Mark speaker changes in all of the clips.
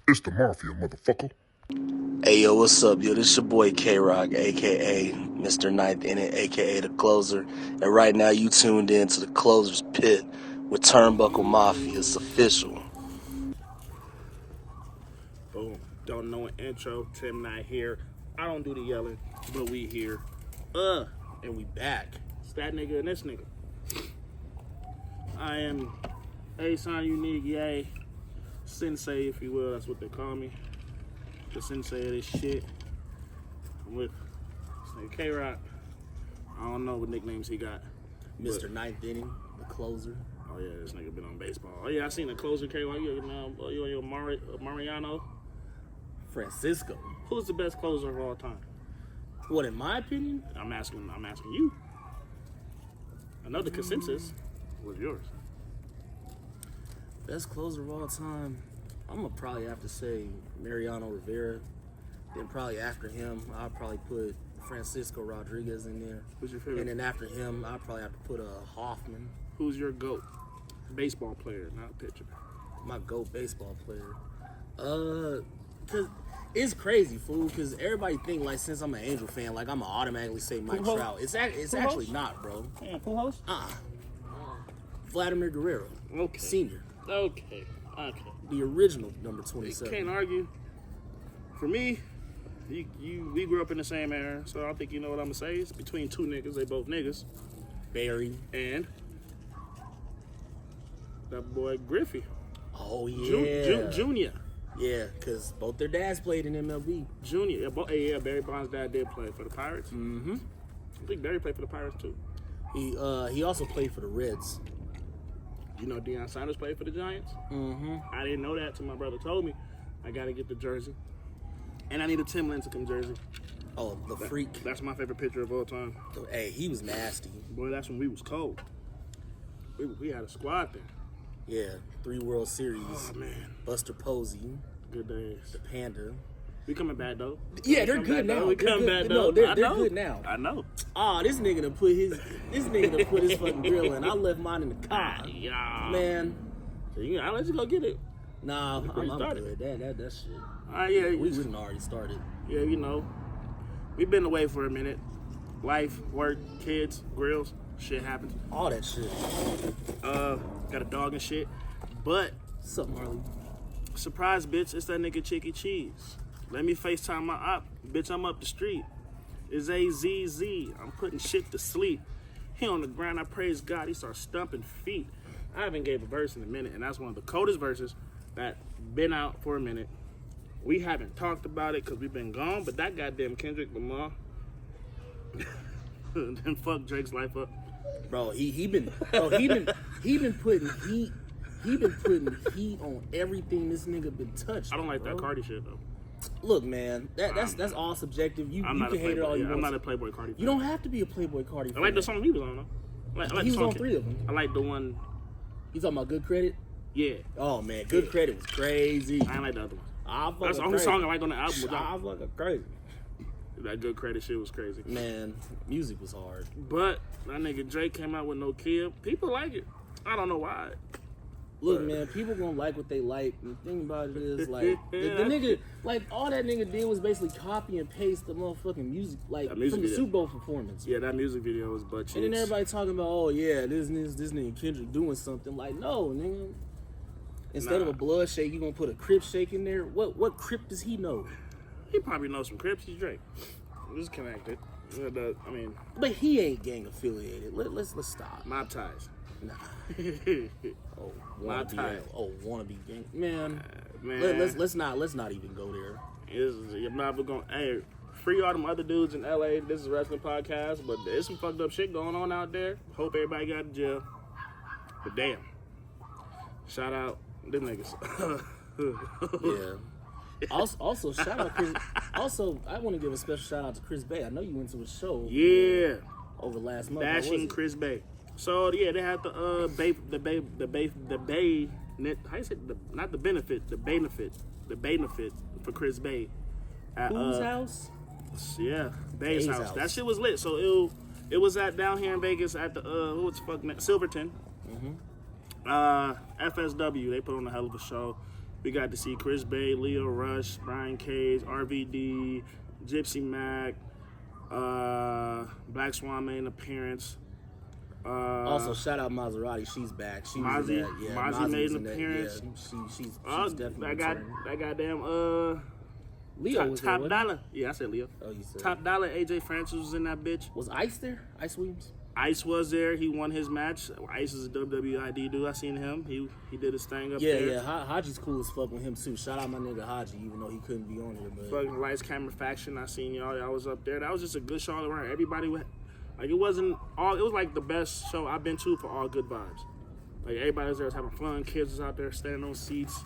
Speaker 1: It's the Mafia, motherfucker.
Speaker 2: Hey yo, what's up? Yo, this your boy K-Rock, aka Mr. Ninth Inning, aka The Closer. And right now you tuned in to The Closer's Pit with Turnbuckle Mafia. It's official.
Speaker 3: Boom. Don't know an intro. Tim not here. I don't do the yelling, but we here. And we back. It's that nigga and this nigga. I am A-Sign Unique, yay. Sensei, if you will. That's what they call me. The sensei of this shit. I'm with this nigga K-Rock. I don't know what nicknames he got.
Speaker 2: Mr. Ninth Inning, The Closer.
Speaker 3: Oh yeah, this nigga been on baseball. Oh yeah, I seen the closer K-Rock. You on your Mariano.
Speaker 2: Francisco.
Speaker 3: Who's the best closer of all time?
Speaker 2: What, in my opinion?
Speaker 3: I'm asking you. I know the consensus was yours.
Speaker 2: Best closer of all time. I'm gonna probably have to say Mariano Rivera. Then probably after him, I'll probably put Francisco Rodriguez in there.
Speaker 3: Who's your favorite?
Speaker 2: And then after him, I'll probably have to put Hoffman.
Speaker 3: Who's your GOAT? Baseball player, not pitcher.
Speaker 2: My GOAT baseball player. Cause it's crazy, fool. Cause everybody think like since I'm an Angel fan, like I'm gonna automatically say Mike
Speaker 3: Pujols?
Speaker 2: Trout. It's actually not, bro.
Speaker 3: Yeah, Pujols?
Speaker 2: Vladimir Guerrero,
Speaker 3: Okay.
Speaker 2: Senior,
Speaker 3: Okay.
Speaker 2: the original number
Speaker 3: You
Speaker 2: 27.
Speaker 3: can't argue. For me, we grew up in the same era, so I think you know what I'm gonna say. It's between two niggas. They both niggas.
Speaker 2: Barry.
Speaker 3: And that boy Griffey.
Speaker 2: Oh yeah.
Speaker 3: Junior.
Speaker 2: Yeah, cause both their dads played in MLB.
Speaker 3: Junior. Yeah, Barry Bonds' dad did play for the Pirates.
Speaker 2: Mm-hmm.
Speaker 3: I think Barry played for the Pirates too.
Speaker 2: He also played for the Reds.
Speaker 3: You know Deion Sanders played for the Giants?
Speaker 2: Mm-hmm.
Speaker 3: I didn't know that till my brother told me. I gotta get the jersey. And I need a Tim Lincecum jersey.
Speaker 2: Oh, the freak.
Speaker 3: That's my favorite pitcher of all time.
Speaker 2: Hey, he was nasty.
Speaker 3: Boy, that's when we was cold. We had a squad then.
Speaker 2: Yeah, 3 World Series.
Speaker 3: Oh, man.
Speaker 2: Buster Posey,
Speaker 3: Good days.
Speaker 2: the Panda.
Speaker 3: We coming back, though.
Speaker 2: Yeah,
Speaker 3: We
Speaker 2: they're
Speaker 3: coming
Speaker 2: good
Speaker 3: back,
Speaker 2: now.
Speaker 3: though. We
Speaker 2: They're
Speaker 3: coming
Speaker 2: good.
Speaker 3: back,
Speaker 2: No,
Speaker 3: though.
Speaker 2: they're
Speaker 3: I know.
Speaker 2: good now.
Speaker 3: I know.
Speaker 2: This nigga done put his fucking grill in. I left mine in the car.
Speaker 3: Yeah.
Speaker 2: Man,
Speaker 3: So I'll let you go get it.
Speaker 2: nah, I'm
Speaker 3: started.
Speaker 2: good. That shit.
Speaker 3: All right, yeah.
Speaker 2: We wouldn't already started.
Speaker 3: Yeah, you know. We've been away for a minute. Life, work, kids, grills, shit happens.
Speaker 2: All that shit.
Speaker 3: Got a dog and shit. But,
Speaker 2: What's up, Marley?
Speaker 3: surprise, bitch, it's that nigga Chicky Cheese. Let me FaceTime my op. Bitch, I'm up the street. It's AZZ. I'm putting shit to sleep. He on the ground, I praise God. He starts stumping feet. I haven't gave a verse in a minute, and that's one of the coldest verses that been out for a minute. We haven't talked about it because we've been gone, but that goddamn Kendrick Lamar then fuck Drake's life up.
Speaker 2: Bro, he been putting heat. He been putting heat on everything this nigga been touched.
Speaker 3: I don't like
Speaker 2: bro.
Speaker 3: that Cardi shit though.
Speaker 2: Look, man, that's all subjective. You
Speaker 3: I'm not
Speaker 2: can
Speaker 3: a
Speaker 2: hate it all
Speaker 3: Playboy.
Speaker 2: you
Speaker 3: Yeah,
Speaker 2: want.
Speaker 3: I'm not a Playboy Cardi fan.
Speaker 2: You don't have to be a Playboy Cardi fan.
Speaker 3: I like the song he was on though. I like
Speaker 2: He
Speaker 3: the
Speaker 2: was
Speaker 3: song
Speaker 2: on 3 of them.
Speaker 3: I like the one.
Speaker 2: You talking about Good Credit?
Speaker 3: Yeah,
Speaker 2: Oh man, Good Credit was crazy.
Speaker 3: I ain't like the other one.
Speaker 2: That's
Speaker 3: That's the only song I like on the album. Was
Speaker 2: I fucking crazy.
Speaker 3: that Good Credit shit was crazy.
Speaker 2: Man, music was hard.
Speaker 3: But that nigga Drake came out with No Kid. People like it. I don't know why.
Speaker 2: Look, man, people gonna like what they like. And the thing about it is, like, the nigga, like, all that nigga did was basically copy and paste the motherfucking music, like,
Speaker 3: That music
Speaker 2: from the
Speaker 3: video.
Speaker 2: Super Bowl performance.
Speaker 3: Yeah, that music video was butt cheeks.
Speaker 2: And then everybody talking about, oh yeah, this nigga Kendrick doing something. Like, no, nigga. Instead of
Speaker 3: Nah.
Speaker 2: a blood shake, you gonna put a Crip shake in there? What Crip does he know?
Speaker 3: He probably knows some Crips. He's Drake. Just connected. I mean,
Speaker 2: But he ain't gang affiliated. Let's stop.
Speaker 3: mob ties.
Speaker 2: Nah. Oh,
Speaker 3: Mob ties.
Speaker 2: wannabe gang. Man,
Speaker 3: Man,
Speaker 2: let's not even go there.
Speaker 3: I'm not gonna. Hey, free all them other dudes in LA. This is a wrestling podcast, but there's some fucked up shit going on out there. Hope everybody got to jail. But damn, shout out them niggas.
Speaker 2: Yeah. Also, shout out Chris. Also, I want to give a special shout out to Chris Bay. I know you went to a show.
Speaker 3: Yeah,
Speaker 2: Over last month. How was
Speaker 3: bashing
Speaker 2: it?
Speaker 3: Chris Bay. So yeah, they had the Bay. How you say not the benefit, the benefit for Chris Bay. At,
Speaker 2: Whose house?
Speaker 3: Yeah, Bay's house.
Speaker 2: house.
Speaker 3: That shit was lit. So it was at down here in Vegas at the what's the fuck Silverton. FSW. They put on a hell of a show. We got to see Chris Bay, Leo Rush, Brian Cage, RVD, Gypsy Mac, Black Swan made an appearance.
Speaker 1: Also, shout out Maserati. She's back. She was in that. Yeah,
Speaker 3: Mozzie made
Speaker 1: was
Speaker 3: an
Speaker 1: in
Speaker 3: appearance.
Speaker 1: That. Yeah, she's definitely returning.
Speaker 3: That goddamn
Speaker 1: Leo was
Speaker 3: Top
Speaker 1: there,
Speaker 3: Dollar. Yeah, I said Leo.
Speaker 1: Oh, you said
Speaker 3: Top Dollar. AJ Francis was in that bitch.
Speaker 1: Was Ice there? Ice Williams?
Speaker 3: Ice was there. He won his match. Ice is a WWID dude. I seen him. He did his thing up there.
Speaker 1: Yeah. Haji's cool as fuck with him too. Shout out my nigga Haji, even though he couldn't be on here. But
Speaker 3: Fucking Lights Camera Faction. I seen y'all. Y'all was up there. That was just a good show all around. Everybody went. Like it was like the best show I've been to for all good vibes. Like everybody was there was having fun. Kids was out there standing on seats.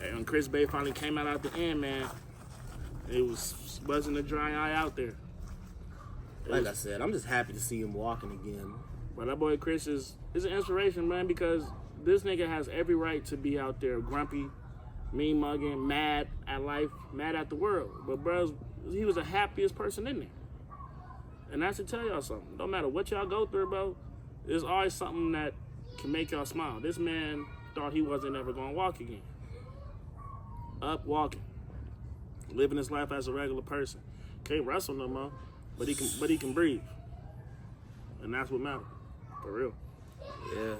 Speaker 3: And when Chris Bay finally came out at the end, man, it wasn't a dry eye out there.
Speaker 1: I said, I'm just happy to see him walking again.
Speaker 3: But that boy Chris is an inspiration, man, because this nigga has every right to be out there grumpy, mean mugging, mad at life, mad at the world. But bro, he was the happiest person in there. And I should tell y'all something. No matter what y'all go through, bro, there's always something that can make y'all smile. This man thought he wasn't ever gonna walk again. Up walking. Living his life as a regular person. Can't wrestle no more. But he can breathe. And that's what matters. For real.
Speaker 1: Yeah.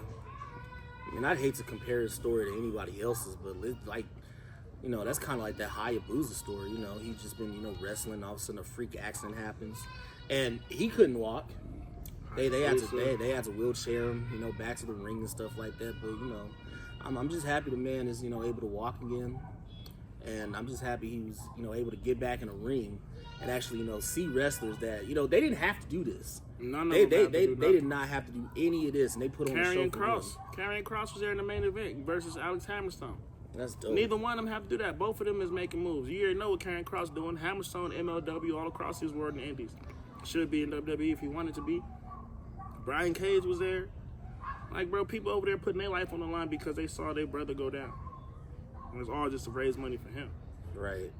Speaker 1: I mean, I'd hate to compare his story to anybody else's, but like, you know, that's kind of like that Hayabusa story. You know, he's just been, wrestling. All of a sudden, a freak accident happens, and he couldn't walk. They had to wheelchair him, back to the ring and stuff like that. But I'm just happy the man is able to walk again, and I'm just happy he was able to get back in a ring and actually see wrestlers that they didn't have to do this. They did not have to do any of this, and they put on a show for him.
Speaker 3: Karrion Kross was there in the main event versus Alex Hammerstone.
Speaker 1: That's dope.
Speaker 3: Neither one of them have to do that. Both of them is making moves. You already know what Karrion Kross doing. Hammerstone, MLW, all across his world in the Indies. Should be in WWE if he wanted to be. Brian Cage was there. Like, bro, people over there putting their life on the line because they saw their brother go down. And it's all just to raise money for him.
Speaker 1: Right.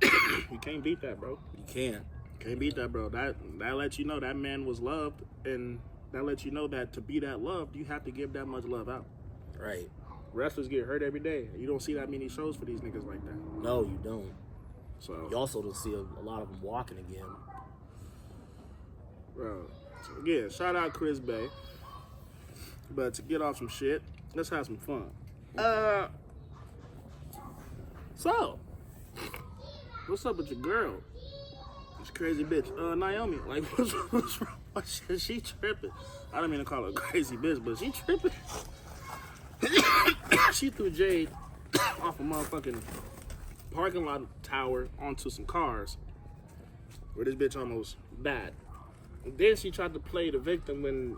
Speaker 3: You can't beat that, bro.
Speaker 1: You can't.
Speaker 3: Can't beat that, bro. That lets you know that man was loved, and that lets you know that to be that loved, you have to give that much love out.
Speaker 1: Right.
Speaker 3: Wrestlers get hurt every day. You don't see that many shows for these niggas like that.
Speaker 1: No, you don't.
Speaker 3: So
Speaker 1: you also don't see a lot of them walking again.
Speaker 3: Bro. So again, shout out Chris Bay. But to get off some shit, let's have some fun. So, what's up with your girl? This crazy bitch, Naomi. Like, what's wrong? She tripping. I don't mean to call her a crazy bitch, but she tripping. She threw Jade off a motherfucking parking lot tower onto some cars, where this bitch almost died. And then she tried to play the victim when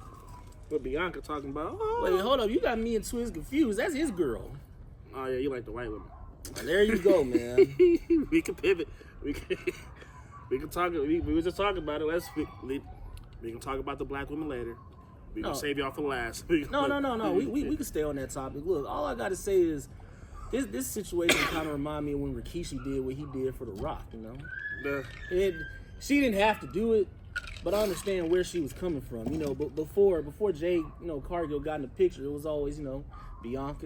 Speaker 3: with Bianca talking about,
Speaker 1: Wait, hold up, you got me and Twins confused. That's his girl.
Speaker 3: Oh yeah, you like the white women.
Speaker 1: And there you go, man.
Speaker 3: We can pivot. We can talk. We were just talking about it. We can talk about the black women later. We can save y'all for last.
Speaker 1: No. We can stay on that topic. Look, all I gotta say is this situation kind of remind me of when Rikishi did what he did for The Rock. She didn't have to do it, but I understand where she was coming from. But before Jade, Cargill got in the picture, it was always Bianca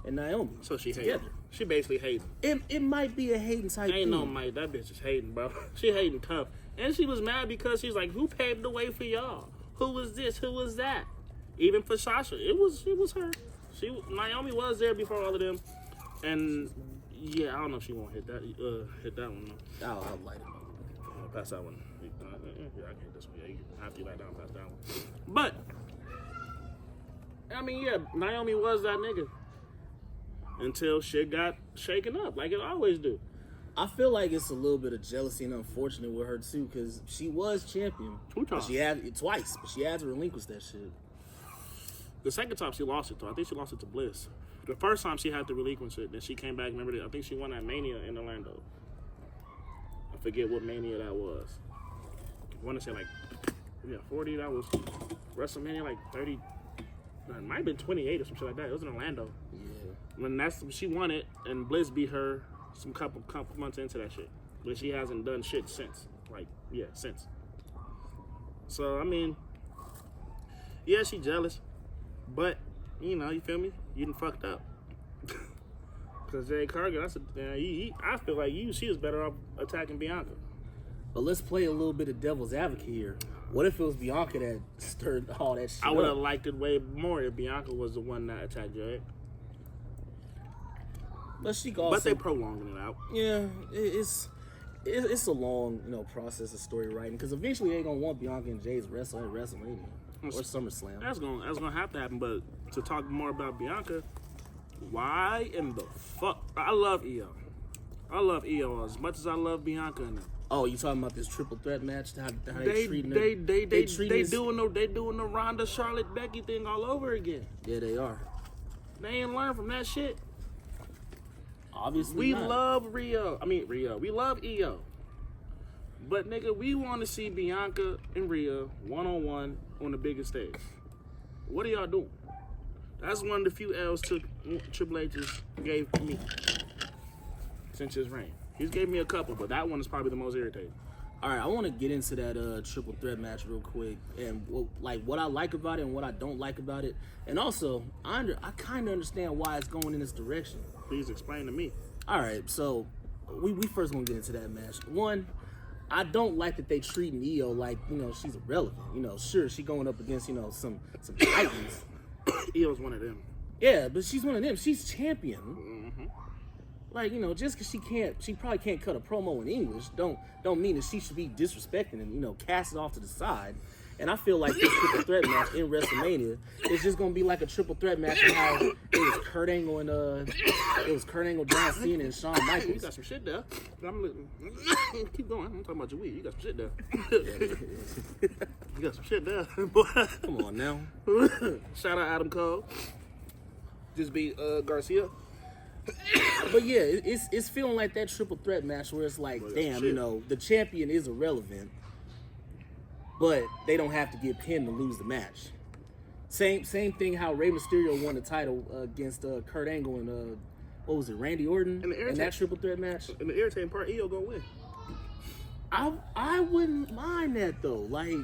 Speaker 1: and Naomi.
Speaker 3: So she
Speaker 1: together.
Speaker 3: hating. She basically hating.
Speaker 1: It might be a hating type
Speaker 3: Ain't
Speaker 1: thing.
Speaker 3: no Mike. That bitch is hating, bro. She hating tough. And she was mad because she's like, who paved the way for y'all? Who was this? Who was that? Even for Sasha, it was her. Naomi was there before all of them. And yeah, I don't know if she won't hit that one though.
Speaker 1: I'll light it up.
Speaker 3: Pass that one. Yeah, I can hit this one. Yeah, after you lie down, pass that one. But I mean, yeah, Naomi was that nigga. Until shit got shaken up, like it always do.
Speaker 1: I feel like it's a little bit of jealousy and unfortunate with her too, because she was champion.
Speaker 3: 2 times.
Speaker 1: She had it twice, but she had to relinquish that shit.
Speaker 3: The second time she lost it though. I think she lost it to Bliss. The first time she had to relinquish it, then she came back. Remember that? I think she won that Mania in Orlando. I forget what Mania that was. I want to say 40. That was WrestleMania 30. It might have been 28 or some shit like that. It was in Orlando.
Speaker 1: Yeah.
Speaker 3: When she won it, and Bliss beat her some couple months into that shit. But she hasn't done shit since. Since. So, I mean, yeah, she jealous. But, you feel me? You done fucked up. Because Jade Cargill, I feel like she was better off attacking Bianca.
Speaker 1: But let's play a little bit of devil's advocate here. What if it was Bianca that stirred all that shit
Speaker 3: I would have
Speaker 1: up?
Speaker 3: liked it way more if Bianca was the one that attacked Jade.
Speaker 1: But she also,
Speaker 3: But they prolonging it out.
Speaker 1: yeah, it's a long, process of story writing because eventually they're gonna want Bianca and Jay's wrestle at WrestleMania or SummerSlam.
Speaker 3: That's gonna have to happen. But to talk more about Bianca, why in the fuck? I love Io. I love Io as much as I love Bianca and them.
Speaker 1: Oh, you talking about this triple threat match? How
Speaker 3: They
Speaker 1: treating
Speaker 3: doing
Speaker 1: her?
Speaker 3: the Ronda Charlotte Becky thing all over again.
Speaker 1: Yeah, they are.
Speaker 3: They ain't learned from that shit.
Speaker 1: Obviously,
Speaker 3: We
Speaker 1: not.
Speaker 3: love Rio. We love Io. But nigga, we want to see Bianca and Rhea 1-on-1 on the biggest stage. What are y'all doing? That's one of the few L's Triple H gave me since his reign. He's gave me a couple, but that one is probably the most irritating.
Speaker 1: All right, I want to get into that triple threat match real quick, and what I like about it and what I don't like about it, and also I kind of understand why it's going in this direction.
Speaker 3: Please explain to me.
Speaker 1: All right, so we first gonna get into that match. One, I don't like that they treating Io like she's irrelevant. Sure she going up against some titans.
Speaker 3: Io's one of them.
Speaker 1: Yeah, but she's one of them. She's champion. Mm-hmm. Like, just because she probably can't cut a promo in English, don't mean that she should be disrespecting and, cast it off to the side. And I feel like this triple threat match in WrestleMania is just gonna be like a triple threat match of how it was Kurt Angle and John Cena and Shawn Michaels.
Speaker 3: You got some shit there. Keep going. I'm talking about your weed. You got some shit there. You got some shit there, boy.
Speaker 1: Come on now.
Speaker 3: Shout out Adam Cole. Just beat Garcia.
Speaker 1: But yeah, it's feeling like that triple threat match where it's like, damn, the champion is irrelevant, but they don't have to get pinned to lose the match. Same thing how Rey Mysterio won the title against Kurt Angle and what was it, Randy Orton in that triple threat match.
Speaker 3: And the irritating part, Io gonna win.
Speaker 1: I wouldn't mind that though. Like,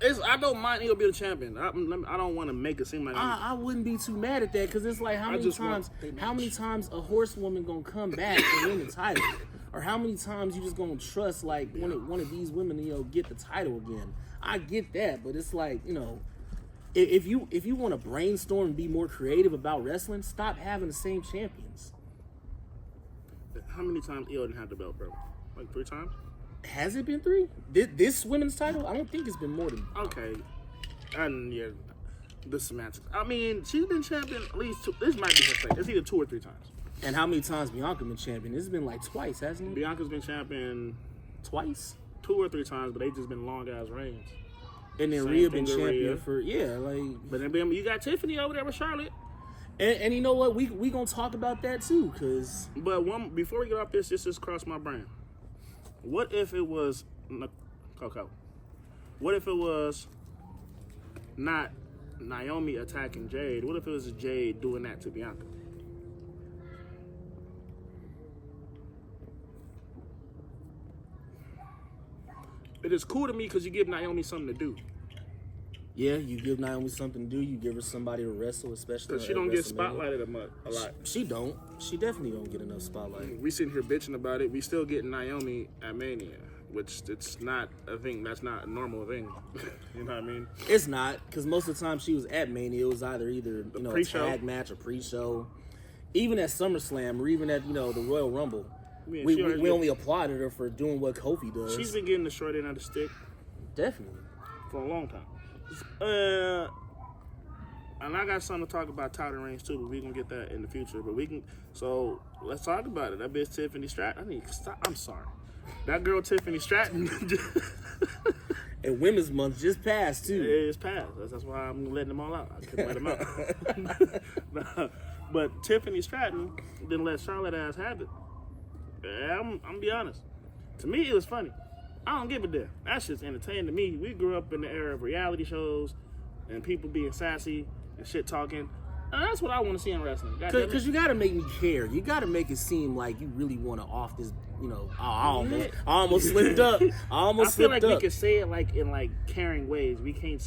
Speaker 3: I don't mind Io being a champion. I don't want to make it seem like
Speaker 1: I wouldn't be too mad at that because it's like how many times a horsewoman gonna come back and win the title, or how many times you just gonna trust like one of these women get the title again. I get that, but it's like if you want to brainstorm and be more creative about wrestling, stop having the same champions.
Speaker 3: How many times Io didn't have the belt, bro? Like 3 times?
Speaker 1: Has it been 3? This women's title? I don't think it's been more than.
Speaker 3: Okay. And yeah, the semantics. I mean, she's been champion at least 2. This might be her second. It's either 2 or 3 times.
Speaker 1: And how many times Bianca been champion? It's been like twice, hasn't it?
Speaker 3: Bianca's been champion
Speaker 1: twice,
Speaker 3: 2 or 3 times, but they just been long ass reigns.
Speaker 1: And then Rhea been champion for
Speaker 3: But then you got Tiffany over there with Charlotte.
Speaker 1: And you know what? We gonna talk about that too, cause.
Speaker 3: But before we get off this just crossed my brain. What if it was Coco? What if it was not Naomi attacking Jade? What if it was Jade doing that to Bianca? It is cool to me because you give Naomi something to do.
Speaker 1: Yeah, you give Naomi something to do. You give her somebody to wrestle, especially
Speaker 3: because she don't get spotlighted a lot.
Speaker 1: She don't. She definitely don't get enough spotlight.
Speaker 3: We sitting here bitching about it. We still getting Naomi at Mania, which it's not a thing. That's not a normal thing. You know what I mean?
Speaker 1: It's not, because most of the time she was at Mania, it was either a tag match or pre-show. Even at SummerSlam or even at the Royal Rumble, we only applauded her for doing what Kofi does.
Speaker 3: She's been getting the short end of the stick.
Speaker 1: Definitely.
Speaker 3: For a long time. And I got something to talk about title reigns too, but we can get that in the future. But so let's talk about it. That bitch Tiffany Stratton. I'm sorry. That girl Tiffany Stratton.
Speaker 1: And Women's Month just passed too.
Speaker 3: It's passed. That's why I'm letting them all out. I couldn't let them out. But Tiffany Stratton didn't let Charlotte ass have it. I'm gonna be honest. To me, it was funny. I don't give a damn. That shit's entertaining to me. We grew up in the era of reality shows and people being sassy and shit talking. And that's what I want to see in wrestling.
Speaker 1: Because you got to make me care. You got to make it seem like you really want to off this. I almost slipped up. I
Speaker 3: feel like we can say it like in caring ways. We can't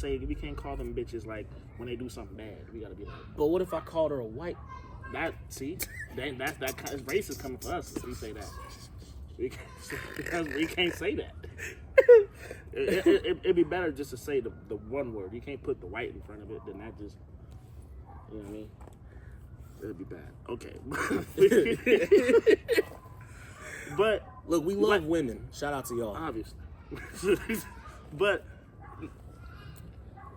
Speaker 3: call them bitches like when they do something bad. We gotta be like.
Speaker 1: But what if I called her a white
Speaker 3: That kind of racist coming for us if we say that. Because we can't say that. It'd be better just to say the one word. You can't put the white in front of it. Then that just, you know what I mean? It'd be bad. Okay. But
Speaker 1: look, we love women. Shout out to y'all.
Speaker 3: Obviously. But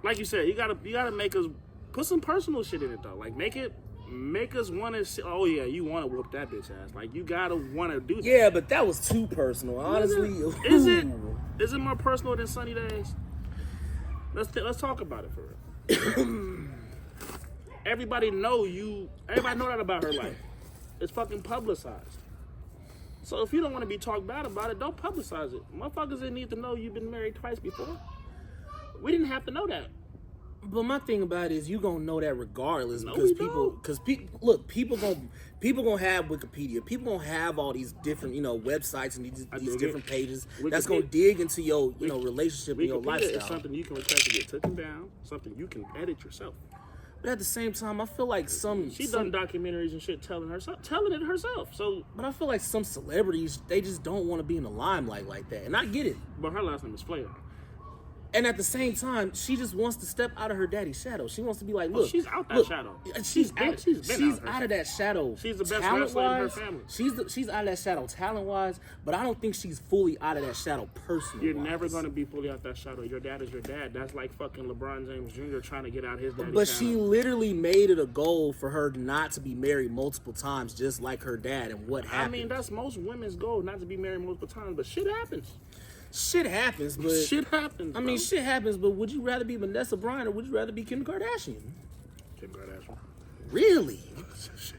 Speaker 3: like you said, you gotta make us put some personal shit in it though. Like make us want to. Oh yeah, you want to whoop that bitch ass. Like you gotta want to do that.
Speaker 1: Yeah, but that was too personal. Honestly,
Speaker 3: is it more personal than Sunny Days? Let's talk about it for real. Everybody know that about her life. It's fucking publicized. So if you don't want to be talked bad about it, don't publicize it. Motherfuckers didn't need to know you've been married twice before. We didn't have to know that.
Speaker 1: But my thing about it is you gonna know that regardless
Speaker 3: No,
Speaker 1: because
Speaker 3: we
Speaker 1: people
Speaker 3: don't.
Speaker 1: people gonna have Wikipedia. People gonna have all these different websites and these different pages that's gonna dig into your relationship and your
Speaker 3: Wikipedia
Speaker 1: lifestyle.
Speaker 3: is something you can request to get taken down. Something you can edit yourself.
Speaker 1: But at the same time, I feel like
Speaker 3: She done documentaries and shit telling it herself. So,
Speaker 1: but I feel like some celebrities they just don't want to be in the limelight like that, and I get it.
Speaker 3: but her last name is Flair.
Speaker 1: And at the same time, she just wants to step out of her daddy's shadow. She wants to be like, look,
Speaker 3: she's out that shadow.
Speaker 1: She's
Speaker 3: been
Speaker 1: out of that shadow.
Speaker 3: She's the best wrestler in her family.
Speaker 1: She's out of that shadow talent wise, but I don't think she's fully out of that shadow personally.
Speaker 3: You're never going to be fully out that shadow. Your dad is your dad. That's like fucking LeBron James Jr. trying to get out his daddy's
Speaker 1: But
Speaker 3: shadow.
Speaker 1: she literally made it a goal for her not to be married multiple times, just like her dad. And what happened?
Speaker 3: I mean, that's most women's goal, not to be married multiple times. But shit happens.
Speaker 1: Shit happens, but
Speaker 3: Shit happens.
Speaker 1: I mean, shit happens. But would you rather be Vanessa Bryant or would you rather be Kim Kardashian?
Speaker 3: Kim Kardashian.
Speaker 1: Really?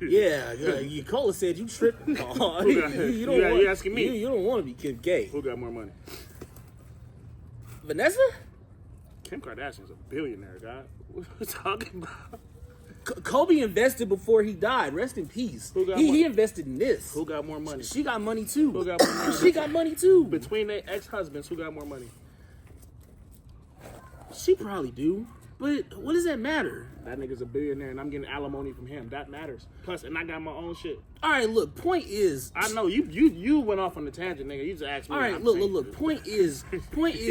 Speaker 1: Yeah. Cola said you tripping. Oh,
Speaker 3: you asking me?
Speaker 1: You don't want to be Kim K.
Speaker 3: Who got more money?
Speaker 1: Vanessa?
Speaker 3: Kim Kardashian's a billionaire, guy. What are you talking about?
Speaker 1: Kobe invested before he died. Rest in peace. He invested in this.
Speaker 3: Who got more money?
Speaker 1: She got money too.
Speaker 3: Who got more money?
Speaker 1: She got money too.
Speaker 3: Between their ex-husbands, who got more money?
Speaker 1: She probably do. But what does that matter?
Speaker 3: That nigga's a billionaire and I'm getting alimony from him. That matters. Plus, and I got my own shit.
Speaker 1: All right, look, point is...
Speaker 3: I know, you went off on the tangent, nigga. You just asked me.
Speaker 1: All right, look. Point is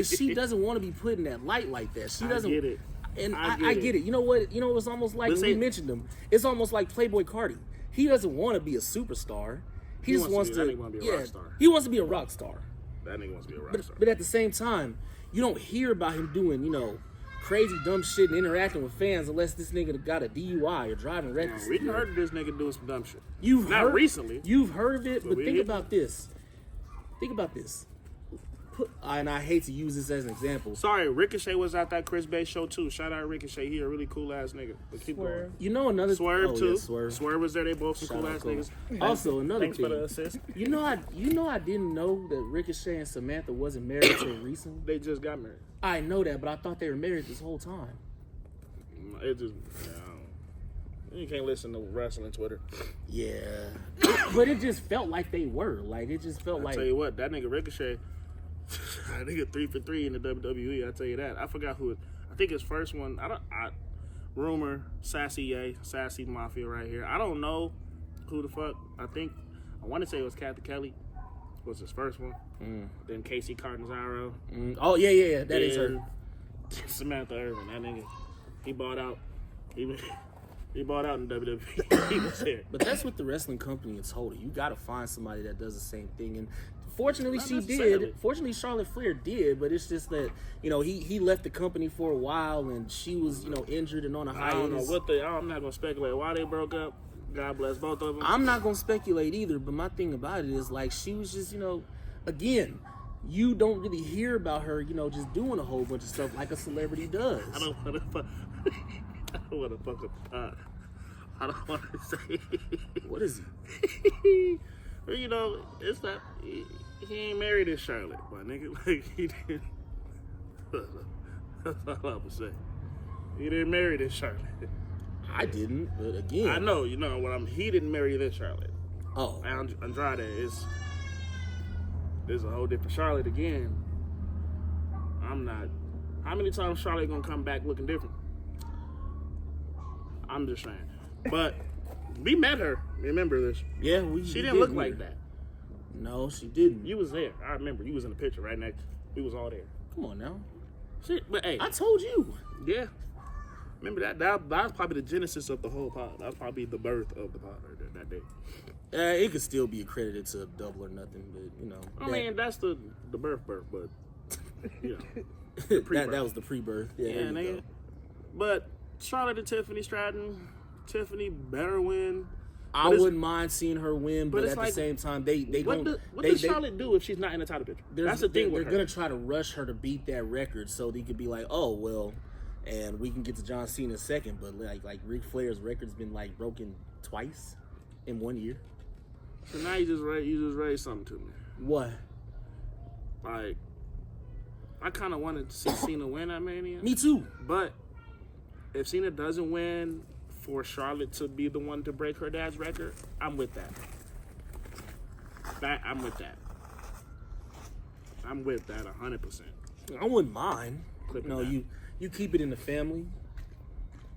Speaker 1: she doesn't want to be put in that light like that. She doesn't...
Speaker 3: I get it.
Speaker 1: And I get it. You know what? It's almost like, we mentioned him, it's almost like Playboy Cardi. He doesn't want to be a superstar. He just wants to...
Speaker 3: That nigga want to be a rock star.
Speaker 1: He wants to be a rock star.
Speaker 3: That nigga wants to be a rock star.
Speaker 1: But at the same time, you don't hear about him doing, crazy dumb shit and interacting with fans unless this nigga got a DUI or driving recklessly.
Speaker 3: We heard of this nigga doing some dumb shit.
Speaker 1: Not
Speaker 3: recently.
Speaker 1: You've heard of it, but think about this. And I hate to use this as an example.
Speaker 3: Sorry, Ricochet was at that Chris Bay show too. Shout out Ricochet. He a really cool ass nigga. But keep going.
Speaker 1: Another
Speaker 3: Swerve too.
Speaker 1: Yeah,
Speaker 3: Swerve was there. They both some cool ass niggas.
Speaker 1: Also, another
Speaker 3: Thanks
Speaker 1: thing.
Speaker 3: for the assist.
Speaker 1: I didn't know that Ricochet and Samantha wasn't married until recently.
Speaker 3: They just got married.
Speaker 1: I know that, but I thought they were married this whole time.
Speaker 3: It just, you can't listen to wrestling Twitter.
Speaker 1: Yeah, but it just felt like they were. Like it just felt like.
Speaker 3: I tell you what, that nigga Ricochet, that nigga 3 for 3 in the WWE. I tell you that. I forgot who. I think his first one. Rumor Sassy Mafia right here. I don't know who the fuck. I want to say it was Kathy Kelly. Was his first one. Then Casey Catanzaro.
Speaker 1: Oh yeah. That is her.
Speaker 3: Samantha Irvin. That nigga. He bought out. He bought out in WWE. He was there.
Speaker 1: But that's what the wrestling company is holding. You got to find somebody that does the same thing. And fortunately,
Speaker 3: Not
Speaker 1: she
Speaker 3: necessarily.
Speaker 1: did. Fortunately, Charlotte Flair did. But it's just that he left the company for a while, and she was injured and on a hiatus.
Speaker 3: I don't know what I'm not gonna speculate why they broke up. God bless both of them.
Speaker 1: I'm not gonna speculate either. But my thing about it is like she was just again. You don't really hear about her, just doing a whole bunch of stuff like a celebrity does.
Speaker 3: I don't want to fuck. I don't want to fuck up. I don't want to say.
Speaker 1: What is
Speaker 3: he? Well, it's not. He ain't married in Charlotte, my nigga. Like he didn't. That's all I'm gonna say. He didn't marry this Charlotte.
Speaker 1: I didn't, but again,
Speaker 3: I know. He didn't marry this Charlotte.
Speaker 1: Oh,
Speaker 3: Andrade there's a whole different Charlotte again. I'm not. How many times Charlotte gonna come back looking different? I'm just saying. But We met her. Remember this?
Speaker 1: Yeah,
Speaker 3: She didn't look like that.
Speaker 1: No, she didn't.
Speaker 3: You was there. I remember. You was in the picture right next. We was all there.
Speaker 1: Come on now.
Speaker 3: Shit, but hey,
Speaker 1: I told you.
Speaker 3: yeah. Remember that was probably the genesis of the whole pod. That was probably the birth of the pod right there, that day.
Speaker 1: It could still be accredited to Double or Nothing, but
Speaker 3: I mean, that's the birth, but you know,
Speaker 1: that was the pre-birth. Yeah,
Speaker 3: yeah, nigga. But Charlotte and Tiffany Stratton, Tiffany better win.
Speaker 1: I wouldn't mind seeing her win, but at
Speaker 3: like,
Speaker 1: the same time, they
Speaker 3: what does Charlotte do if she's not in the title picture? That's the thing with her.
Speaker 1: They're gonna try to rush her to beat that record, so they could be like, oh well, and we can get to John Cena second. But like Ric Flair's record's been like broken twice in 1 year.
Speaker 3: So now you just raised something to me.
Speaker 1: What?
Speaker 3: Like, I kind of wanted to see Cena win at Mania.
Speaker 1: Me too.
Speaker 3: But if Cena doesn't win, for Charlotte to be the one to break her dad's record, I'm with that. I'm with that. I'm with that 100%.
Speaker 1: I wouldn't mind.
Speaker 3: Clipping that.
Speaker 1: You keep it in the family.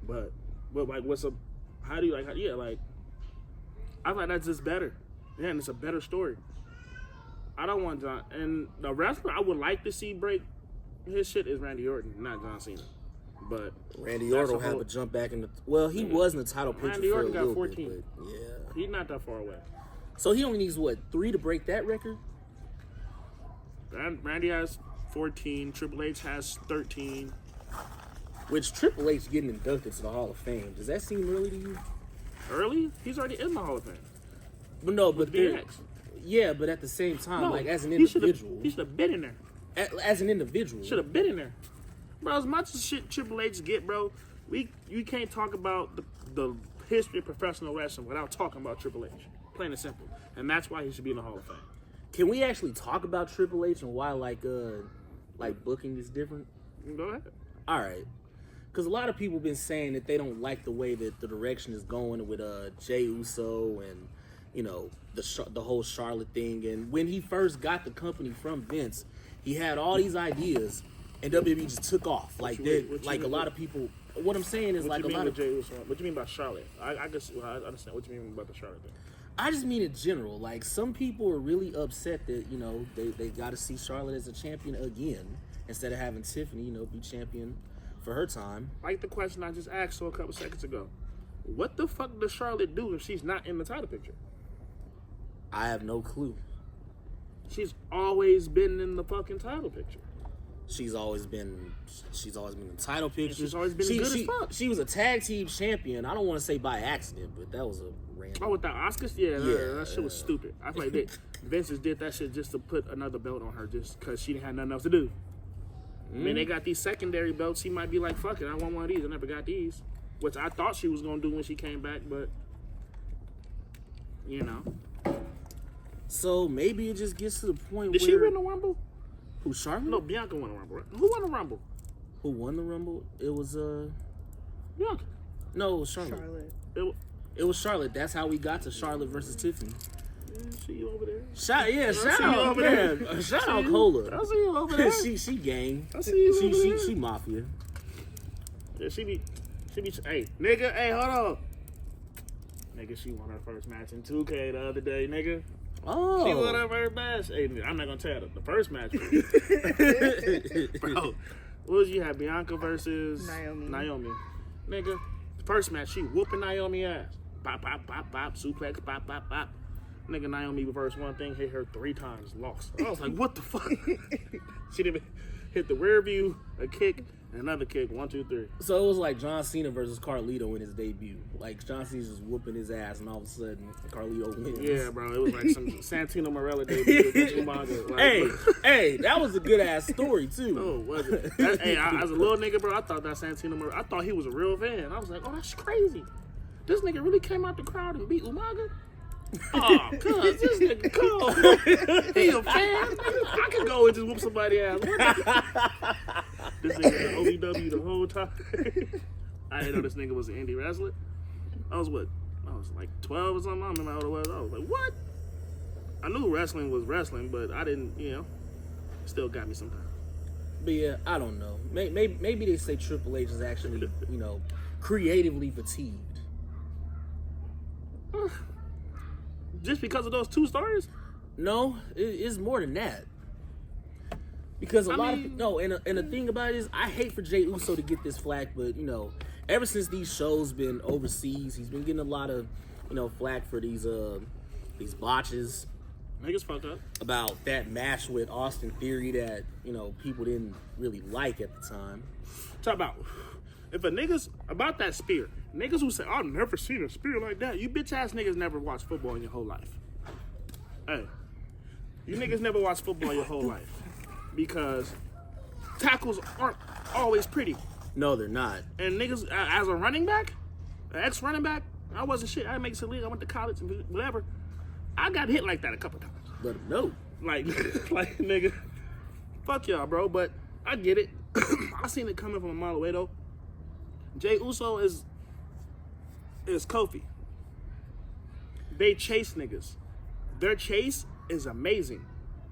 Speaker 3: But like, how do you like? Yeah, like, I thought that's just better. Yeah, and it's a better story. I don't want John, and the wrestler I would like to see break his shit is Randy Orton, not John Cena. But
Speaker 1: Randy Orton will have a jump back in the. Well, he was in the title picture
Speaker 3: Randy
Speaker 1: for
Speaker 3: Orton
Speaker 1: a
Speaker 3: got
Speaker 1: little
Speaker 3: 14.
Speaker 1: bit, but yeah,
Speaker 3: He's not that far away.
Speaker 1: So he only needs 3 to break that record?
Speaker 3: Randy has 14. Triple H has 13.
Speaker 1: Which Triple H getting inducted to the Hall of Fame. Does that seem early to you?
Speaker 3: Early? He's already in the Hall of Fame.
Speaker 1: But no, but
Speaker 3: DX.
Speaker 1: Yeah, but at the same time,
Speaker 3: No,
Speaker 1: like as an individual,
Speaker 3: he should have been in there.
Speaker 1: As an individual,
Speaker 3: Should have been in there, bro. As much as shit Triple H get, bro, you can't talk about the history of professional wrestling without talking about Triple H. Plain and simple, and that's why he should be in the Hall of Fame.
Speaker 1: Can we actually talk about Triple H and why like booking is different?
Speaker 3: Go ahead.
Speaker 1: All right. Because a lot of people been saying that they don't like the way that the direction is going with Jey Uso and, you know, the whole Charlotte thing. And when he first got the company from Vince, he had all these ideas, and WWE just took off. Like a lot of people. What I'm saying is like a lot of.
Speaker 3: Jey Uso? What you mean by Charlotte? I guess I understand what you mean about the Charlotte thing.
Speaker 1: I just mean in general. Like some people are really upset that they got to see Charlotte as a champion again instead of having Tiffany be champion for her time.
Speaker 3: Like the question I just asked a couple seconds ago. What the fuck does Charlotte do if she's not in the title picture?
Speaker 1: I have no clue.
Speaker 3: She's always been in the fucking title picture.
Speaker 1: She's always been in the title picture.
Speaker 3: She's always been good as fuck.
Speaker 1: She was a tag team champion. I don't want to say by accident, but that was a random.
Speaker 3: Oh, with the Oscars? Yeah, that shit was stupid. I feel like Vince just did that shit just to put another belt on her just because she didn't have nothing else to do. I mean, they got these secondary belts. She might be like, fuck it, I want one of these. I never got these. Which I thought she was going to do when she came back, but,
Speaker 1: So maybe it just gets to the point
Speaker 3: Did
Speaker 1: where...
Speaker 3: she win the Rumble?
Speaker 1: Who, Charlotte?
Speaker 3: No, Bianca won the Rumble. Right? Who won the Rumble?
Speaker 1: Who won the Rumble? It was,
Speaker 3: Bianca.
Speaker 1: No, it was Charlotte. It was Charlotte. That's how we got to Charlotte versus Tiffany.
Speaker 3: See you over there.
Speaker 1: Shout out, man. Shout out Cola.
Speaker 3: I see you over there.
Speaker 1: she gang.
Speaker 3: I see you over there.
Speaker 1: She mafia.
Speaker 3: Yeah, she be, hey, nigga, hey, hold on. Nigga, she won her first match in 2K the other day, nigga.
Speaker 1: Oh.
Speaker 3: She won her first match. Hey, I'm not gonna tell the first match. Bro, what was you have? Bianca versus Naomi. Nigga, the first match, she whooping Naomi ass. Pop, pop, pop, pop, suplex, pop, pop, pop. Nigga, Naomi reversed one thing, hit her 3 times, lost. I was like, what the fuck? She didn't hit the rear view, a kick, another kick, 1, 2, 3.
Speaker 1: So it was like John Cena versus Carlito in his debut. Like John Cena's just whooping his ass, and all of a sudden Carlito wins.
Speaker 3: Yeah, bro, it was like some Santino Marella debut with Umaga. Like,
Speaker 1: hey, that was a good ass story too.
Speaker 3: Oh, was it? As a little nigga, bro, I thought that Santino Marella, I thought he was a real fan. I was like, oh, that's crazy. This nigga really came out the crowd and beat Umaga? Oh, cuz, this nigga cool. He a fan? I could go and just whoop somebody ass. This nigga was OVW the whole time. I didn't know this nigga was an indie wrestler. I was like 12 or something. I don't remember how old I was. I was like, what? I knew wrestling was wrestling, but I didn't, still got me sometimes.
Speaker 1: But yeah, I don't know. Maybe they say Triple H is actually, creatively fatigued.
Speaker 3: Just because of those 2 stories?
Speaker 1: No, it's more than that. Because and the thing about it is, I hate for Jey Uso to get this flack, but ever since these shows been overseas, he's been getting a lot of flack for these botches.
Speaker 3: Niggas fucked up
Speaker 1: About that match with Austin Theory that people didn't really like at the time.
Speaker 3: Talk about if a niggas about that spear, niggas who say I've never seen a spear like that. You bitch ass niggas never watched football in your whole life. Hey, you niggas never watched football your whole life because tackles aren't always pretty.
Speaker 1: No, they're not.
Speaker 3: And niggas, as a running back, an ex-running back, I wasn't shit. I didn't make the league. I went to college and whatever. I got hit like that a couple times.
Speaker 1: Let them know.
Speaker 3: Like nigga, fuck y'all, bro. But I get it. I seen it coming from a mile away though. Jey Uso is Kofi. They chase niggas. Their chase is amazing,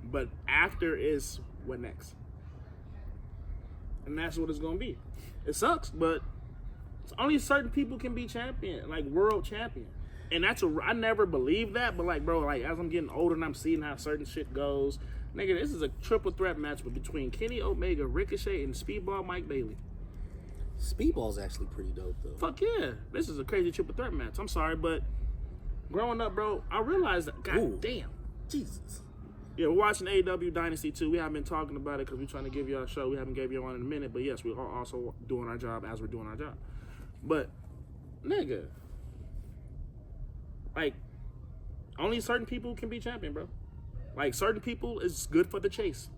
Speaker 3: but after is what next, and that's what it's gonna be. It sucks, but it's only certain people can be champion, like world champion. And I never believed that, but bro, as I'm getting older and I'm seeing how certain shit goes, nigga, this is a triple threat match between Kenny Omega, Ricochet, and Speedball Mike Bailey.
Speaker 1: Speedball's actually pretty dope, though.
Speaker 3: Fuck yeah. This is a crazy triple threat match. I'm sorry, but growing up, bro, I realized that, god damn.
Speaker 1: Jesus.
Speaker 3: Yeah, we're watching AEW Dynasty 2. We haven't been talking about it because we're trying to give y'all a show. We haven't gave y'all one in a minute, but yes, we're also doing our job as we're doing our job. But, nigga, only certain people can be champion, bro. Certain people is good for the chase.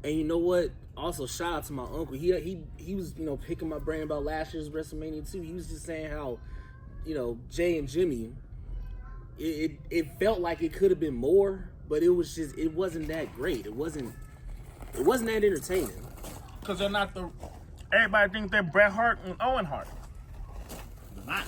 Speaker 1: And you know what? Also, shout out to my uncle. He was, picking my brain about last year's WrestleMania 2. He was just saying how, Jay and Jimmy, it felt like it could have been more, but it wasn't that great. It wasn't that entertaining.
Speaker 3: Because they're not everybody thinks they're Bret Hart and Owen Hart. They're not.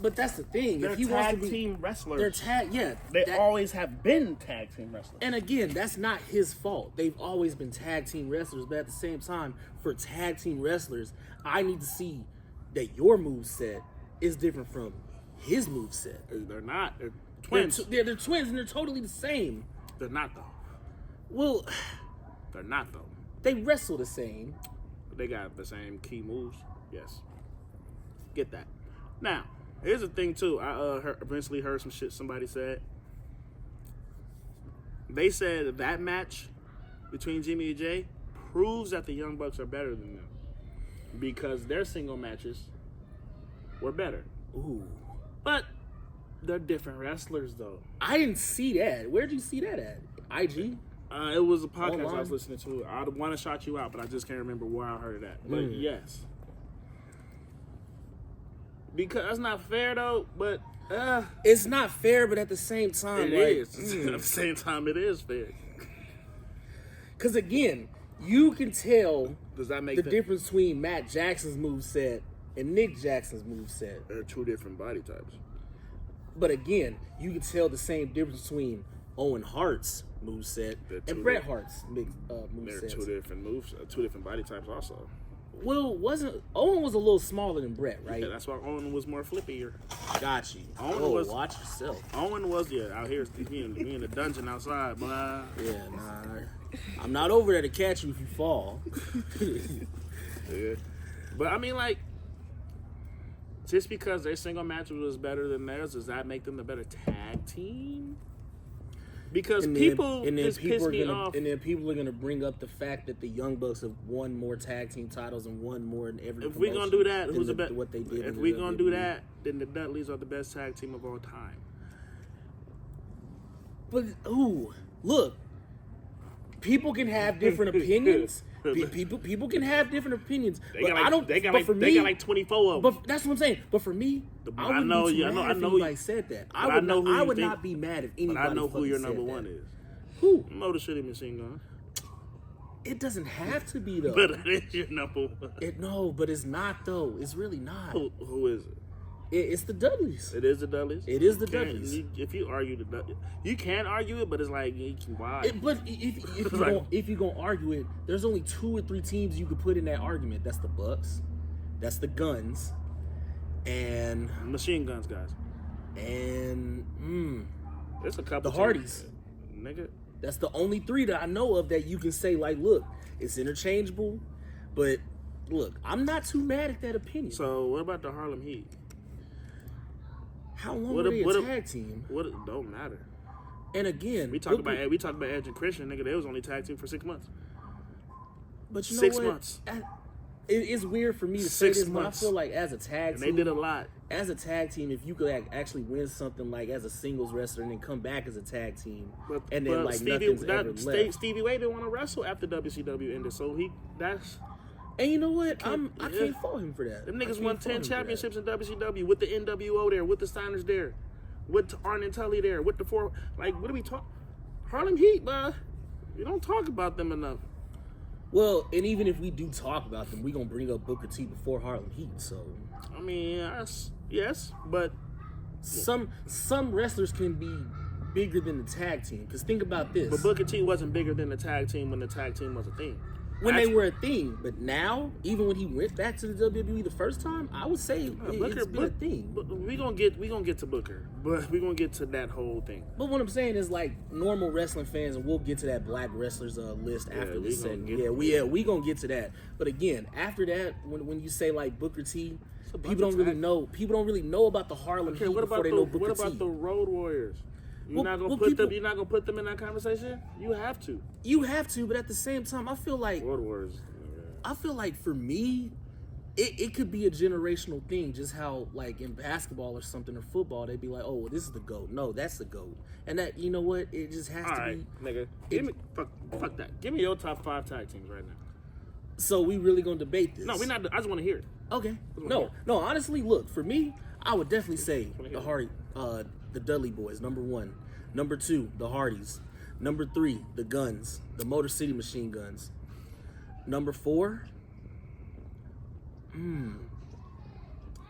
Speaker 1: But that's the thing.
Speaker 3: They're
Speaker 1: if he wants
Speaker 3: tag
Speaker 1: to be,
Speaker 3: team wrestlers.
Speaker 1: They're tag, yeah.
Speaker 3: They always have been tag team wrestlers.
Speaker 1: And again, that's not his fault. They've always been tag team wrestlers, but at the same time, for tag team wrestlers, I need to see that your moveset is different from his moveset.
Speaker 3: They're not. They're twins.
Speaker 1: They're twins, and they're totally the same.
Speaker 3: They're not, though.
Speaker 1: Well,
Speaker 3: they're not, though.
Speaker 1: They wrestle the same.
Speaker 3: They got the same key moves. Yes. Get that. Now, here's the thing, too. I eventually heard some shit somebody said. They said that match between Jimmy and Jay proves that the Young Bucks are better than them because their single matches were better.
Speaker 1: Ooh.
Speaker 3: But they're different wrestlers, though.
Speaker 1: I didn't see that. Where'd you see that at? IG?
Speaker 3: It was a podcast
Speaker 1: Online?
Speaker 3: I was listening to. I want to shout you out, but I just can't remember where I heard it at. But yes. Because that's not fair, though, but...
Speaker 1: it's not fair, but at the same time...
Speaker 3: It is. At the same time, it is fair.
Speaker 1: Because, again, you can tell
Speaker 3: Does that make
Speaker 1: the difference between Matt Jackson's moveset and Nick Jackson's moveset.
Speaker 3: They're 2 different body types.
Speaker 1: But, again, you can tell the same difference between Owen Hart's moveset and Bret Hart's moveset.
Speaker 3: They're 2 different moves, 2 different body types also.
Speaker 1: Well, Owen was a little smaller than Bret, right?
Speaker 3: Yeah, that's why Owen was more flippier.
Speaker 1: Got you. Watch yourself.
Speaker 3: Owen was, out here, he in the dungeon outside, boy.
Speaker 1: Yeah, nah. I'm not over there to catch you if you fall.
Speaker 3: Yeah. But, I mean, just because their single match was better than theirs, does that make them a better tag team? Because people piss me off.
Speaker 1: And then people are going to bring up the fact that the Young Bucks have won more tag team titles and won more in every
Speaker 3: If we're going to do that, who's the best?
Speaker 1: What they did.
Speaker 3: If we're going to do that, then the Dudleys are the best tag team of all time.
Speaker 1: But, look. People can have different opinions. People can have different opinions. They got like
Speaker 3: 24 of them.
Speaker 1: But that's what I'm saying. But for me, I know anybody said that. I would not be mad if anybody.
Speaker 3: But I know who your number one is.
Speaker 1: Who?
Speaker 3: Motor City Machine Gun.
Speaker 1: It doesn't have to be though.
Speaker 3: But it is your number one.
Speaker 1: But it's not though. It's really not.
Speaker 3: Who is it?
Speaker 1: It's the Dudleys.
Speaker 3: It is the Dudleys?
Speaker 1: It is the Dudleys.
Speaker 3: If you argue the Dudleys, you can argue it, but it's why?
Speaker 1: But if you're going to argue it, there's only 2 or 3 teams you could put in that argument. That's the Bucks. That's the Guns. And...
Speaker 3: Machine Guns, guys.
Speaker 1: and
Speaker 3: There's a couple.
Speaker 1: the Hardys.
Speaker 3: Nigga.
Speaker 1: That's the only 3 that I know of that you can say, like, look, it's interchangeable, but look, I'm not too mad at that opinion.
Speaker 3: So what about the Harlem Heat?
Speaker 1: How long were they a tag team?
Speaker 3: What? It don't matter.
Speaker 1: And again,
Speaker 3: We talked about Edge and Christian, nigga. They was only tag team for 6 months.
Speaker 1: But you know
Speaker 3: 6
Speaker 1: what?
Speaker 3: months.
Speaker 1: It's weird for me to say
Speaker 3: 6
Speaker 1: this, but I
Speaker 3: months.
Speaker 1: feel like as a tag
Speaker 3: And
Speaker 1: team,
Speaker 3: they did a lot.
Speaker 1: as a tag team, if you could actually win something like as a singles wrestler and then come back as a tag team, and then like nothing's ever left.
Speaker 3: Stevie Way didn't want to wrestle after WCW ended, so that's.
Speaker 1: And you know what? I can't fault him for that.
Speaker 3: Them niggas won 10 championships in WCW with the NWO there, with the Steiners there, with Arn and Tully there, with the 4. Like, what do we talk? Harlem Heat, bruh. You don't talk about them enough.
Speaker 1: Well, and even if we do talk about them, we gonna bring up Booker T before Harlem Heat. So
Speaker 3: I mean, yes, but
Speaker 1: some wrestlers can be bigger than the tag team. Because think about this:
Speaker 3: But Booker T wasn't bigger than the tag team when the tag team was a thing.
Speaker 1: when they were a thing, but now, even when he went back to the WWE the first time, I would say it's been a thing.
Speaker 3: But we gonna get to Booker, but we gonna get to that whole thing.
Speaker 1: But what I'm saying is, like, normal wrestling fans, and we'll get to that black wrestlers list after this segment. We gonna get to that. But again, after that, when you say like Booker T, people don't really know. People don't really know about the Harlem Heat before they know Booker T.
Speaker 3: What about the Road Warriors? You're not gonna put them in that conversation. You have to.
Speaker 1: You have to, but at the same time, I feel like
Speaker 3: Road Warriors.
Speaker 1: I feel like for me, it could be a generational thing. Just how, like, in basketball or something or football, they'd be like, "Oh, well, this is the GOAT." No, that's the GOAT. And that, you know what? It just has
Speaker 3: All
Speaker 1: to
Speaker 3: right,
Speaker 1: be.
Speaker 3: nigga. Give me fuck that. Give me your top 5 tag teams right now.
Speaker 1: So we really gonna debate this?
Speaker 3: No, we're not. I just want to hear it.
Speaker 1: Okay. No. Honestly, look, for me, I would definitely say the Dudley Boys, number 1. Number 2, the Hardys. Number 3, the Guns, the Motor City Machine Guns. Number 4,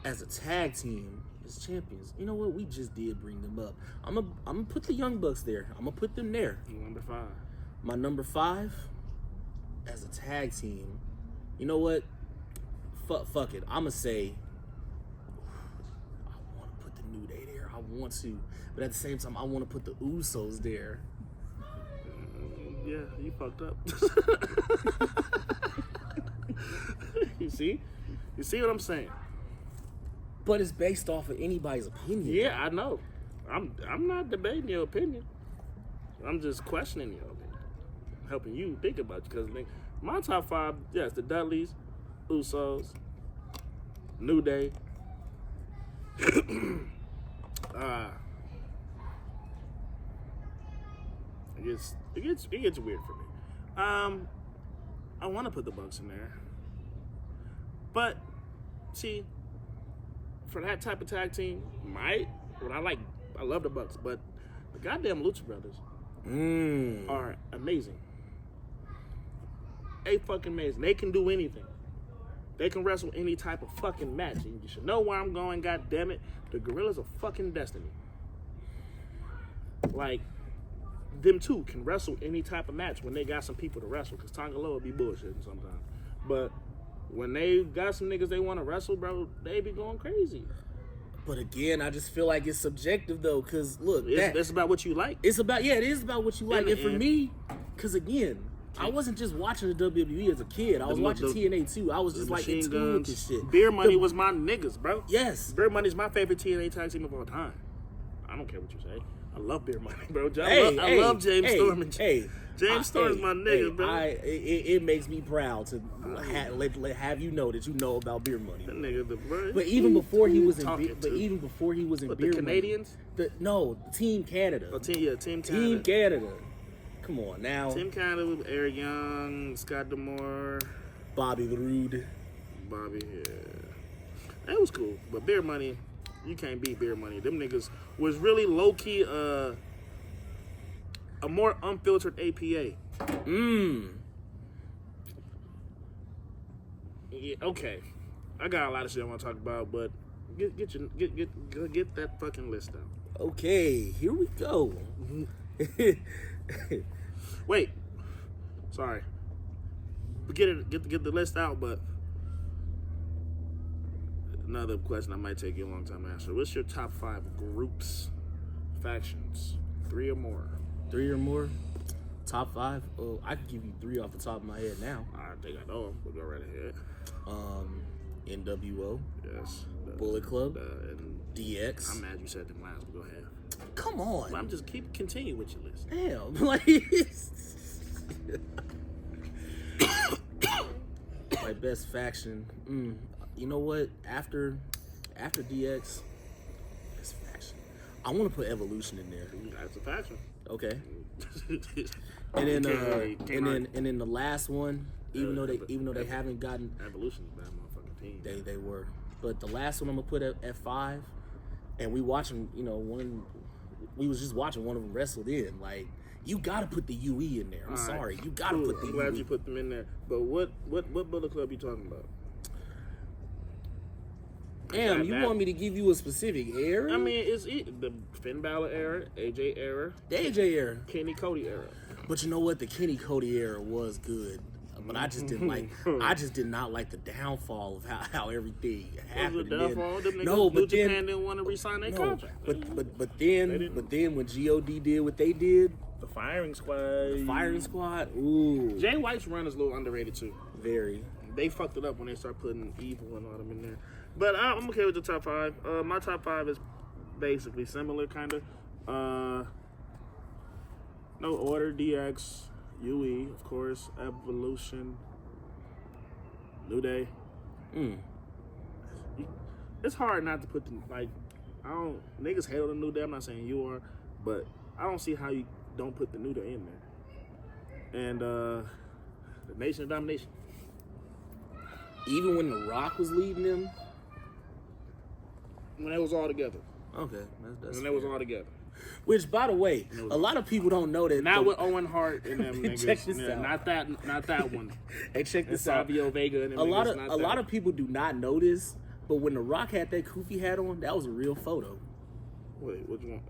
Speaker 1: as a tag team, as champions. You know what? We just did bring them up. I'm gonna put the Young Bucks there. I'm gonna put them there.
Speaker 3: Number 5.
Speaker 1: My number 5, as a tag team. You know what? Fuck it. I'm gonna say I want to put the New Day there. I want to, but at the same time, I want to put the Usos there.
Speaker 3: Yeah, you fucked up. You see what I'm saying?
Speaker 1: But it's based off of anybody's opinion.
Speaker 3: Yeah, I know. I'm not debating your opinion. I'm just questioning your opinion, helping you think about it. Because my top 5, yes, the Dudleys, Usos, New Day. It gets weird for me. I want to put the Bucks in there, but see, for that type of tag team, I love the Bucks, but the goddamn Lucha Brothers are amazing. Fucking amazing. They can do anything. They can wrestle any type of fucking match. And you should know where I'm going, god damn it. The Gorillas of fucking Destiny. Like, them two can wrestle any type of match when they got some people to wrestle, because Tonga Loa be bullshitting sometimes. But when they got some niggas they want to wrestle, bro, they be going crazy.
Speaker 1: But again, I just feel like it's subjective though, because look,
Speaker 3: that's about what you like.
Speaker 1: it is about what you like. And for me, because again, I wasn't just watching the WWE as a kid. I was watching TNA too. I was just like in tune with this shit.
Speaker 3: Beer Money was my niggas, bro.
Speaker 1: Yes.
Speaker 3: Beer Money's my favorite TNA tag team of all time. I don't care what you say. I love Beer Money, bro. I love James Storm. James Storm's my nigga, bro.
Speaker 1: It makes me proud to have you know that you know about Beer Money.
Speaker 3: That nigga, bro.
Speaker 1: But even before he was in
Speaker 3: Beer
Speaker 1: Beer
Speaker 3: Canadians?
Speaker 1: No, Team Canada.
Speaker 3: Team Canada.
Speaker 1: Team Canada. Come on now.
Speaker 3: Team Canada with Eric Young, Scott D'Amore,
Speaker 1: Bobby the Rude.
Speaker 3: Yeah. That was cool. But Beer Money, you can't beat Beer Money. Them niggas was really low-key a more unfiltered APA. Yeah, okay. I got a lot of shit I want to talk about, but get that fucking list down.
Speaker 1: Okay, here we go.
Speaker 3: Wait, sorry. Get the list out, but another question I might take you a long time to answer. What's your top 5 groups, factions, 3 or more?
Speaker 1: 3 or more? Top 5? Oh, I can give you 3 off the top of my head now.
Speaker 3: I think I know them. We'll go right ahead.
Speaker 1: NWO.
Speaker 3: Yes.
Speaker 1: Bullet Club.
Speaker 3: And
Speaker 1: DX.
Speaker 3: I'm mad you said them last, but go ahead.
Speaker 1: Come on.
Speaker 3: Well, I'm just continue with your list.
Speaker 1: Damn. Like, my best faction. You know what? After DX, best faction. I want to put Evolution in there.
Speaker 3: That's a faction.
Speaker 1: Okay. And then the last one, even though they haven't gotten
Speaker 3: Evolution's a bad motherfucking team.
Speaker 1: They were, but the last one I'm gonna put at 5, and we watching. We was just watching one of them wrestle. In like, you gotta put the UE in there. I'm sorry, you gotta put the UE.
Speaker 3: I'm glad you put them in there. But what Bullet Club you talking about?
Speaker 1: Damn, you want me to give you a specific era?
Speaker 3: I mean, it's the Finn Balor era, AJ era,
Speaker 1: the AJ era,
Speaker 3: Kenny Cody era.
Speaker 1: But you know what? The Kenny Cody era was good. But I just didn't like. I just did not like the downfall of how everything happened.
Speaker 3: Them niggas,
Speaker 1: no, but
Speaker 3: New Japan didn't want to re-sign their contract.
Speaker 1: But then when God did what they did,
Speaker 3: the Firing Squad.
Speaker 1: Ooh,
Speaker 3: Jay White's run is a little underrated too.
Speaker 1: Very.
Speaker 3: They fucked it up when they started putting Evil and all them in there. But I'm okay with the top 5. My top 5 is basically similar, kind of. No order, DX, UE, of course, Evolution, New Day. It's hard not to put them, like, niggas hate on the New Day. I'm not saying you are, but I don't see how you don't put the New Day in there. And the Nation of Domination.
Speaker 1: Even when The Rock was leading them?
Speaker 3: When they was all together.
Speaker 1: Okay, that's
Speaker 3: when they was all together.
Speaker 1: Which, by the way, a lot of people don't know that.
Speaker 3: Not with Owen Hart and them niggas.
Speaker 1: Check this out.
Speaker 3: Not that one.
Speaker 1: Hey, check this
Speaker 3: and
Speaker 1: out.
Speaker 3: Savio Vega and them
Speaker 1: a
Speaker 3: niggas,
Speaker 1: lot of people do not know this, but when The Rock had that Koofy hat on, that was a real photo.
Speaker 3: Wait, what you want?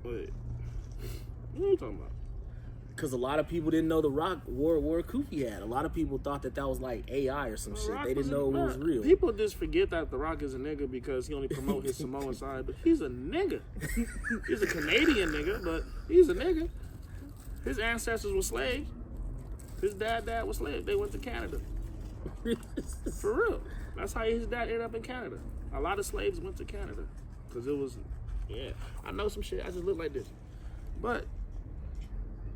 Speaker 3: Wait, what are you talking about?
Speaker 1: Because a lot of people didn't know The Rock wore a Koofy hat. A lot of people thought that was like AI or some shit. They didn't know it was real.
Speaker 3: People just forget that The Rock is a nigga because he only promote his Samoan side, but he's a nigga. He's a Canadian nigga, but he's a nigga. His ancestors were slaves. His dad was slave. They went to Canada. For real. That's how his dad ended up in Canada. A lot of slaves went to Canada because it was, I know some shit. I just look like this, but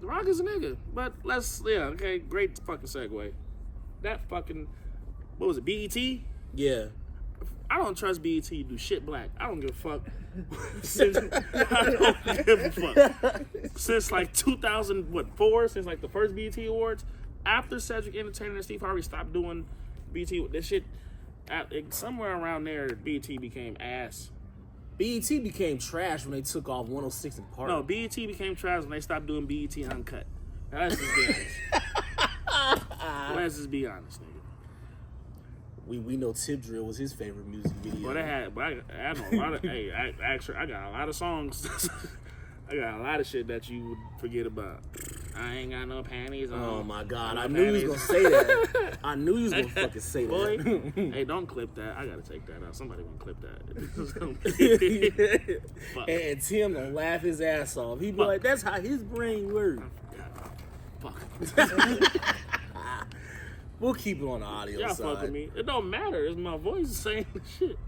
Speaker 3: The Rock is a nigga. But great fucking segue. That fucking, what was it, BET?
Speaker 1: Yeah.
Speaker 3: I don't trust BET to do shit black. I don't give a fuck. I don't give a fuck. Since like 2004, since like the first BET Awards, after Cedric Entertainer and Steve Harvey stopped doing BET, this shit, somewhere around there, BET became ass.
Speaker 1: BET became trash when they took off 106 and Park.
Speaker 3: No, BET became trash when they stopped doing BET Uncut. Now, let's just be honest. Let's just be honest, nigga.
Speaker 1: We know Tip Drill was his favorite music video.
Speaker 3: But I know a lot of. I got a lot of songs. I got a lot of shit that you would forget about. I ain't got no panties on.
Speaker 1: Oh my God! I knew you was gonna say that. I knew you was gonna fucking say
Speaker 3: Boy,
Speaker 1: that.
Speaker 3: hey, don't clip that. I gotta take that out. Somebody gonna clip that.
Speaker 1: And Tim gonna laugh his ass off. He be like, "That's how his brain works."
Speaker 3: Fuck.
Speaker 1: We'll keep it on the audio
Speaker 3: Y'all
Speaker 1: side.
Speaker 3: fuck with me. It don't matter. It's my voice saying shit.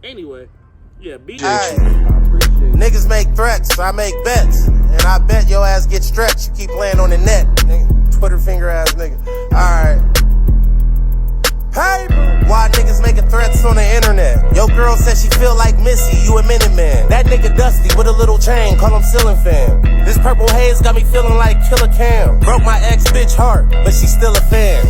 Speaker 3: Anyway, yeah, beat
Speaker 4: Hey, niggas make threats, I make bets. And I bet your ass get stretched. You keep playing on the net, nigga. Twitter finger ass nigga. Alright. Hey, why niggas making threats on the internet? Yo girl said she feel like Missy, you a minute man. That nigga Dusty with a little chain, call him ceiling fan. This purple haze got me feeling like Killer Cam. Broke my ex bitch heart, but she still a fan.